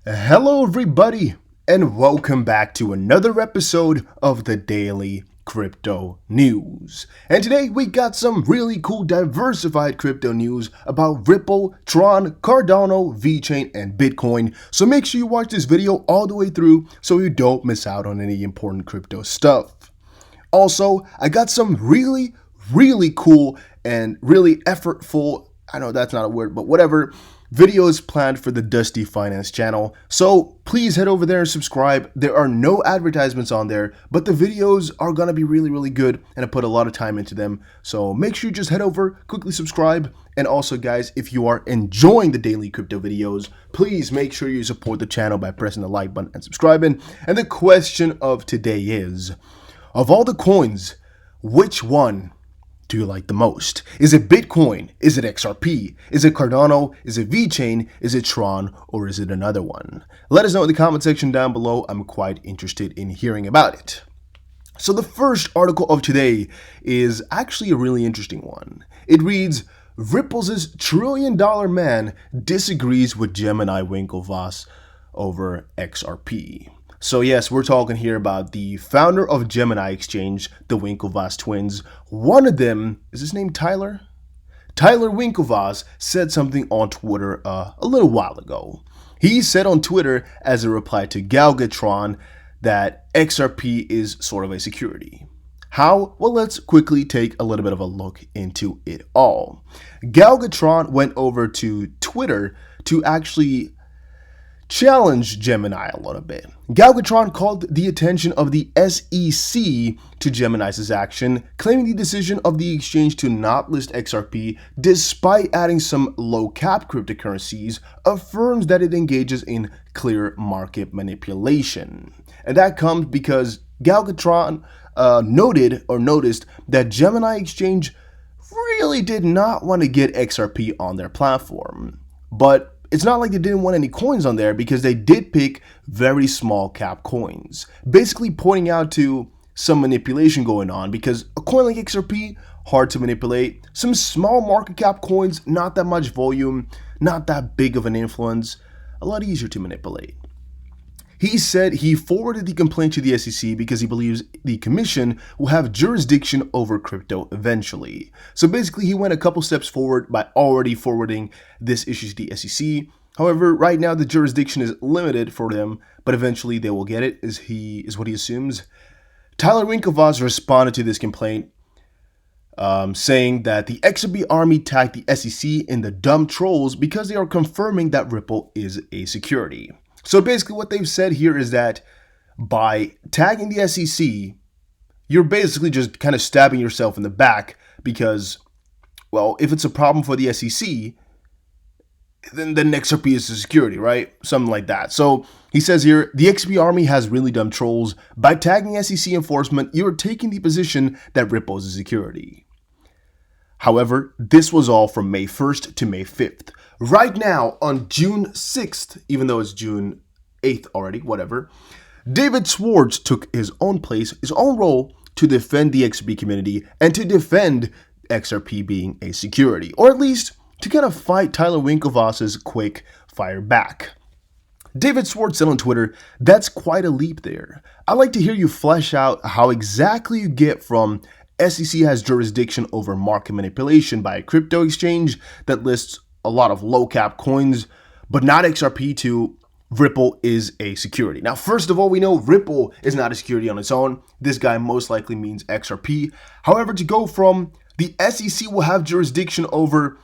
Hello everybody, and welcome back to another episode of the Daily Crypto News. And today we got some really cool diversified crypto news about Ripple, Tron, Cardano, Vechain, and Bitcoin. So make sure you watch this video all the way through so you don't miss out on any important crypto stuff. Also, I got some really cool and really effortful, I know that's not a word, but whatever, videos planned for the Dusty Finance channel. So please head over there and subscribe. There are no advertisements on there, but the videos are gonna be really good, and I put a lot of time into them. So make sure you just head over, quickly subscribe. And also guys, if you are enjoying the daily crypto videos, please make sure you support the channel by pressing the like button and subscribing. And the question of today is, of all the coins, which one do you like the most? Is it Bitcoin? Is it XRP? Is it Cardano? Is it Vechain? Is it Tron? Or is it another one? Let us know in the comment section down below. I'm quite interested in hearing about it. So the first article of today is actually a really interesting one. It reads, Ripple's trillion-dollar man disagrees with Gemini Winklevoss over XRP. So yes, we're talking here about the founder of Gemini Exchange, the Winklevoss twins. One of them, is his name Tyler? Tyler Winklevoss said something on Twitter a little while ago. He said on Twitter, as a reply to Galgatron, that XRP is sort of a security. How? Well, let's quickly take a little bit of a look into it all. Galgatron went over to Twitter to actually challenge Gemini a little bit. Galgatron called the attention of the SEC to Gemini's action, claiming the decision of the exchange to not list XRP, despite adding some low-cap cryptocurrencies, affirms that it engages in clear market manipulation. And that comes because Galgatron noticed that Gemini Exchange really did not want to get XRP on their platform. But it's not like they didn't want any coins on there, because they did pick very small cap coins, basically pointing out to some manipulation going on, because a coin like XRP, hard to manipulate. Some small market cap coins, not that much volume, not that big of an influence, a lot easier to manipulate. He said he forwarded the complaint to the SEC because he believes the commission will have jurisdiction over crypto eventually. So basically, he went a couple steps forward by already forwarding this issue to the SEC. However, right now the jurisdiction is limited for them, but eventually they will get it, is what he assumes. Tyler Winklevoss responded to this complaint, saying that the XRP army tagged the SEC in the dumb trolls because they are confirming that Ripple is a security. So basically what they've said here is that by tagging the SEC, you're basically just kind of stabbing yourself in the back, because, well, if it's a problem for the SEC, then XRP is a security, right? Something like that. So he says here, the XRP army has really dumb trolls. By tagging SEC enforcement, you're taking the position that Ripple is a security. However, this was all from May 1st to May 5th. Right now, on June 6th, even though it's June 8th already, whatever, David Schwartz took his own role to defend the XRP community and to defend XRP being a security, or at least to kind of fight Tyler Winklevoss's quick fire back. David Schwartz said on Twitter, that's quite a leap there. I'd like to hear you flesh out how exactly you get from SEC has jurisdiction over market manipulation by a crypto exchange that lists a lot of low cap coins, but not XRP, to Ripple is a security. Now, first of all, we know Ripple is not a security on its own. This guy most likely means XRP. However, to go from the SEC will have jurisdiction over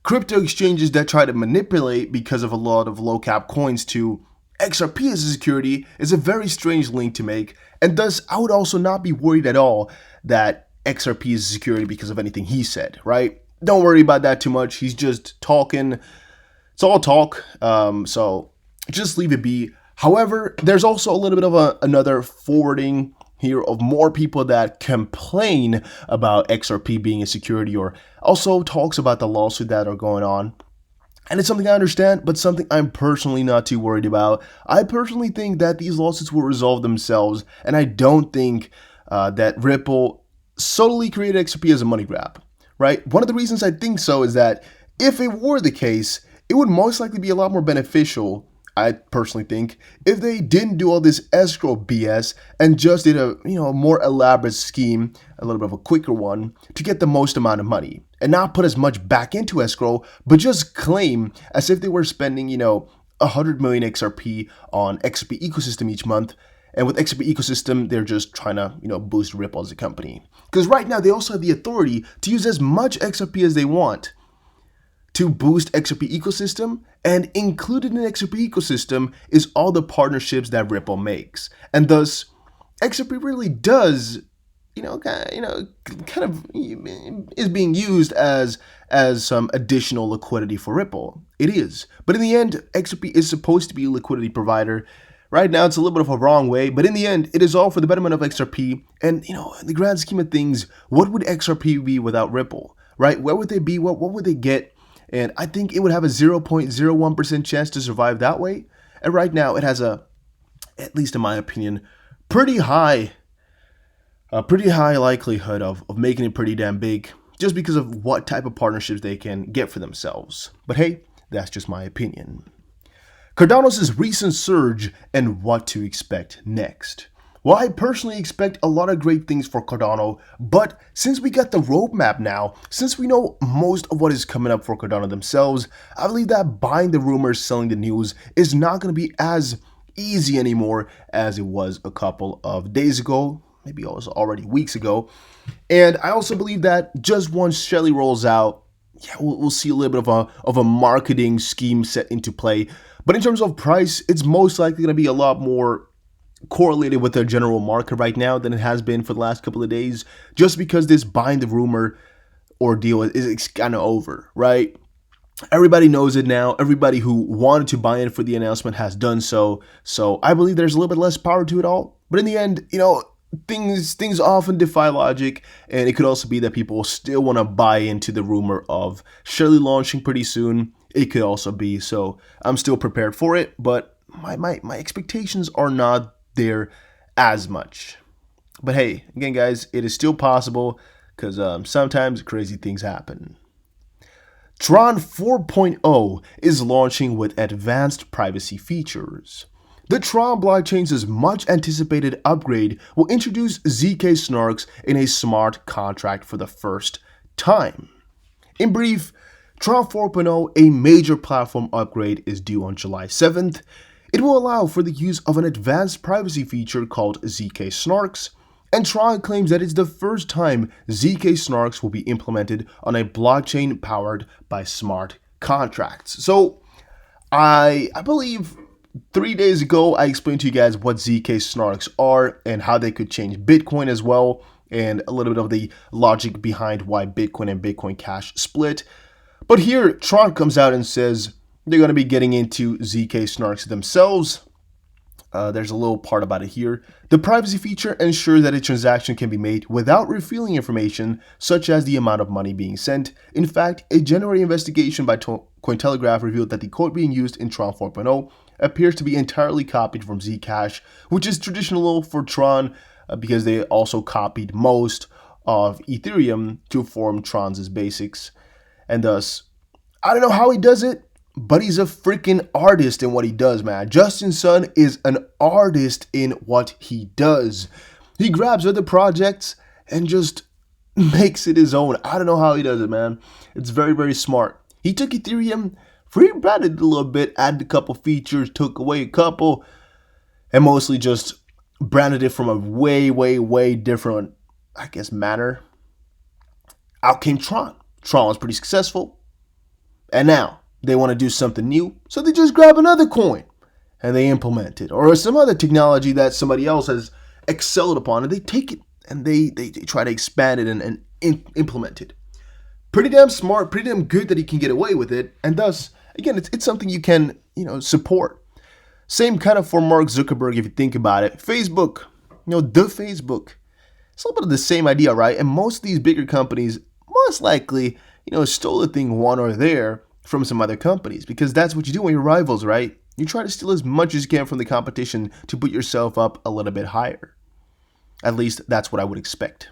crypto exchanges that try to manipulate because of a lot of low cap coins to XRP as a security is a very strange link to make. And thus, I would also not be worried at all that XRP is a security because of anything he said, right? Don't worry about that too much. He's just talking. It's all talk. So just leave it be. However, there's also a little bit of another forwarding here of more people that complain about XRP being a security, or also talks about the lawsuit that are going on. And it's something I understand, but something I'm personally not too worried about. I personally think that these lawsuits will resolve themselves, and I don't think that Ripple solely created XRP as a money grab. Right? One of the reasons I think so is that if it were the case, it would most likely be a lot more beneficial I personally think if they didn't do all this escrow BS and just did a more elaborate scheme, a little bit of a quicker one, to get the most amount of money and not put as much back into escrow, but just claim as if they were spending 100 million XRP on XRP ecosystem each month. And with XRP ecosystem, they're just trying to boost Ripple as a company. Because right now they also have the authority to use as much XRP as they want to boost XRP ecosystem, and included in XRP ecosystem is all the partnerships that Ripple makes. And thus, XRP really does, kind of is being used as some additional liquidity for Ripple. It is. But in the end, XRP is supposed to be a liquidity provider. Right now, it's a little bit of a wrong way, but in the end, it is all for the betterment of XRP. And, in the grand scheme of things, what would XRP be without Ripple, right? Where would they be? What would they get? And I think it would have a 0.01% chance to survive that way. And right now, it has at least in my opinion, pretty high likelihood of making it pretty damn big, just because of what type of partnerships they can get for themselves. But hey, that's just my opinion. Cardano's recent surge and what to expect next. Well, I personally expect a lot of great things for Cardano, but since we got the roadmap now, since we know most of what is coming up for Cardano themselves, I believe that buying the rumors, selling the news is not going to be as easy anymore as it was a couple of days ago, maybe it was already weeks ago. And I also believe that just once Shelly rolls out, we'll see a little bit of a marketing scheme set into play. But in terms of price, it's most likely going to be a lot more correlated with the general market right now than it has been for the last couple of days, just because this buying the rumor ordeal is kind of over, right? Everybody knows it now. Everybody who wanted to buy in for the announcement has done so. So I believe there's a little bit less power to it all. But in the end, things often defy logic, and it could also be that people still want to buy into the rumor of Shirley launching pretty soon. It could also be. So I'm still prepared for it, but my expectations are not there as much. But hey, again guys, it is still possible, because sometimes crazy things happen. Tron 4.0 is launching with advanced privacy features. The Tron blockchain's much anticipated upgrade will introduce ZK snarks in a smart contract for the first time. In brief, Tron 4.0, a major platform upgrade, is due on July 7th. It will allow for the use of an advanced privacy feature called ZK Snarks, and Tron claims that it's the first time ZK Snarks will be implemented on a blockchain powered by smart contracts. So, I believe 3 days ago I explained to you guys what ZK Snarks are and how they could change Bitcoin as well, and a little bit of the logic behind why Bitcoin and Bitcoin Cash split. But here, Tron comes out and says they're going to be getting into ZK Snarks themselves. There's a little part about it here. The privacy feature ensures that a transaction can be made without revealing information, such as the amount of money being sent. In fact, a January investigation by Cointelegraph revealed that the code being used in Tron 4.0 appears to be entirely copied from Zcash, which is traditional for Tron because they also copied most of Ethereum to form Tron's basics. And thus, I don't know how he does it, but he's a freaking artist in what he does, man. Justin Sun is an artist in what he does. He grabs other projects and just makes it his own. I don't know how he does it, man. It's very, very smart. He took Ethereum, rebranded it a little bit, added a couple features, took away a couple, and mostly just branded it from a way, way, way different, manner. Out came Tron. Tron was pretty successful. And now they want to do something new, so they just grab another coin and they implement it, or some other technology that somebody else has excelled upon, and they take it and they try to expand it and implement it. Pretty damn smart, pretty damn good that he can get away with it, and thus, again, it's something you can support. Same kind of for Mark Zuckerberg if you think about it. Facebook, the Facebook. It's a little bit of the same idea, right? And most of these bigger companies most likely, stole a thing one or there from some other companies, because that's what you do when you're rivals, right? You try to steal as much as you can from the competition to put yourself up a little bit higher. At least that's what I would expect.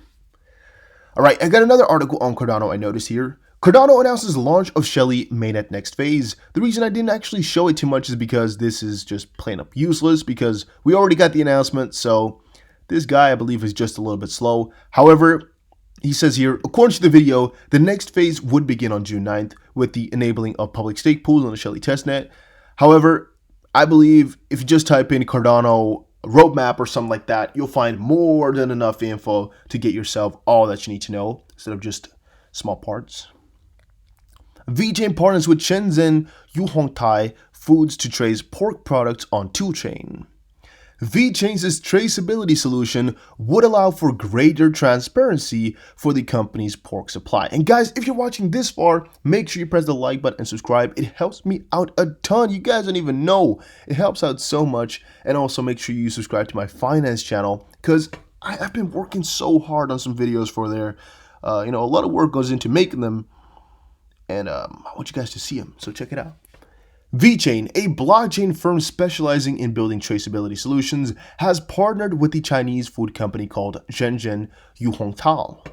All right, I got another article on Cardano I noticed here. Cardano announces the launch of Shelly mainnet next phase. The reason I didn't actually show it too much is because this is just plain up useless because we already got the announcement, so this guy I believe is just a little bit slow. However, he says here, according to the video, the next phase would begin on June 9th with the enabling of public stake pools on the Shelly testnet. However, I believe if you just type in Cardano roadmap or something like that, you'll find more than enough info to get yourself all that you need to know instead of just small parts. Vechain partners with Shenzhen Yuhongtai Foods to trace pork products on toolchain. Vechain's traceability solution would allow for greater transparency for the company's pork supply. And guys, if you're watching this far, make sure you press the like button and subscribe. It helps me out a ton. You guys don't even know. It helps out so much. And also make sure you subscribe to my finance channel because I've been working so hard on some videos for there. A lot of work goes into making them. And I want you guys to see them. So check it out. Vechain, a blockchain firm specializing in building traceability solutions, has partnered with the Chinese food company called Shenzhen Yuhongtai.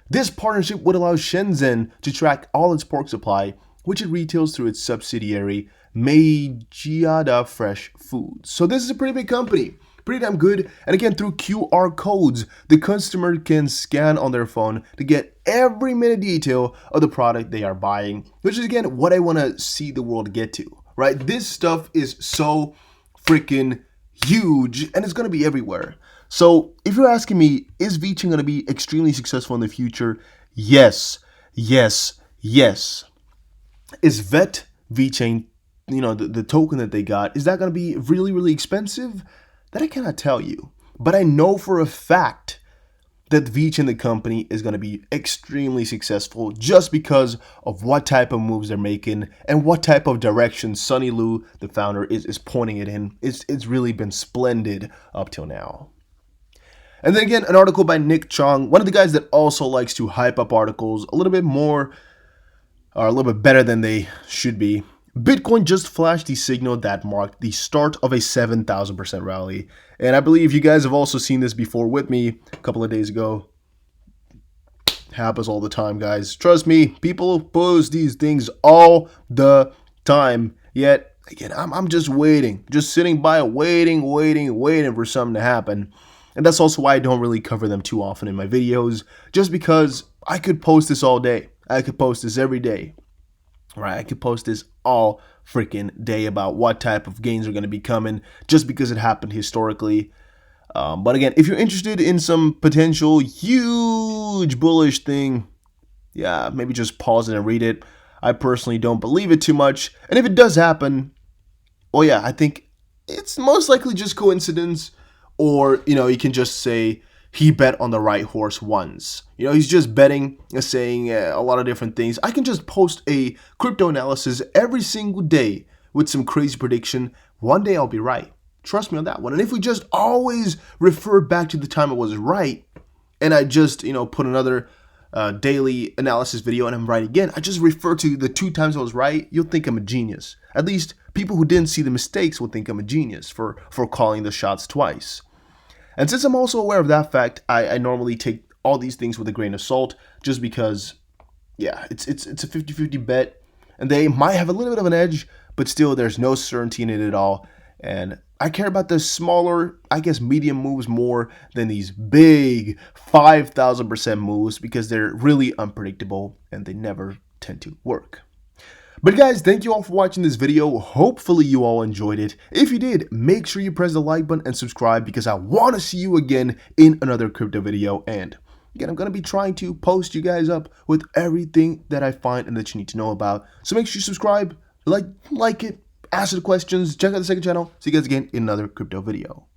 This partnership would allow Shenzhen to track all its pork supply, which it retails through its subsidiary Meijiada Fresh Foods. So this is a pretty big company, pretty damn good. And again, through QR codes, the customer can scan on their phone to get every minute detail of the product they are buying, which is again what I want to see the world get to. Right? This stuff is so freaking huge and it's going to be everywhere. So if you're asking me, is Vechain going to be extremely successful in the future? Yes, yes, yes. Is Vechain, the token that they got, is that going to be really, really expensive? That I cannot tell you. But I know for a fact that Vechain, the company, is going to be extremely successful just because of what type of moves they're making and what type of direction Sunny Lu, the founder, is pointing it in. It's really been splendid up till now. And then again, an article by Nick Chong, one of the guys that also likes to hype up articles a little bit more, or a little bit better than they should be. Bitcoin just flashed the signal that marked the start of a 7,000% rally. And I believe you guys have also seen this before with me a couple of days ago. Happens all the time, guys. Trust me, people post these things all the time. Yet, again, I'm just waiting. Just sitting by waiting for something to happen. And that's also why I don't really cover them too often in my videos. Just because I could post this all day. I could post this every day. Right, I could post this all freaking day about what type of gains are going to be coming just because it happened historically. But again, if you're interested in some potential huge bullish thing, yeah, maybe just pause it and read it. I personally don't believe it too much. And if it does happen, well, yeah, I think it's most likely just coincidence. Or, you can just say he bet on the right horse once. He's just betting, saying a lot of different things. I can just post a crypto analysis every single day with some crazy prediction. One day I'll be right. Trust me on that one. And if we just always refer back to the time I was right, and I just, put another daily analysis video and I'm right again, I just refer to the 2 times I was right, you'll think I'm a genius. At least people who didn't see the mistakes will think I'm a genius for calling the shots twice. And since I'm also aware of that fact, I normally take all these things with a grain of salt just because, yeah, it's a 50-50 bet. And they might have a little bit of an edge, but still there's no certainty in it at all. And I care about the smaller, I guess, medium moves more than these big 5,000% moves because they're really unpredictable and they never tend to work. But guys, thank you all for watching this video. Hopefully you all enjoyed it. If you did, make sure you press the like button and subscribe because I want to see you again in another crypto video. And again, I'm going to be trying to post you guys up with everything that I find and that you need to know about. So make sure you subscribe, like it, ask the questions, check out the second channel. See you guys again in another crypto video.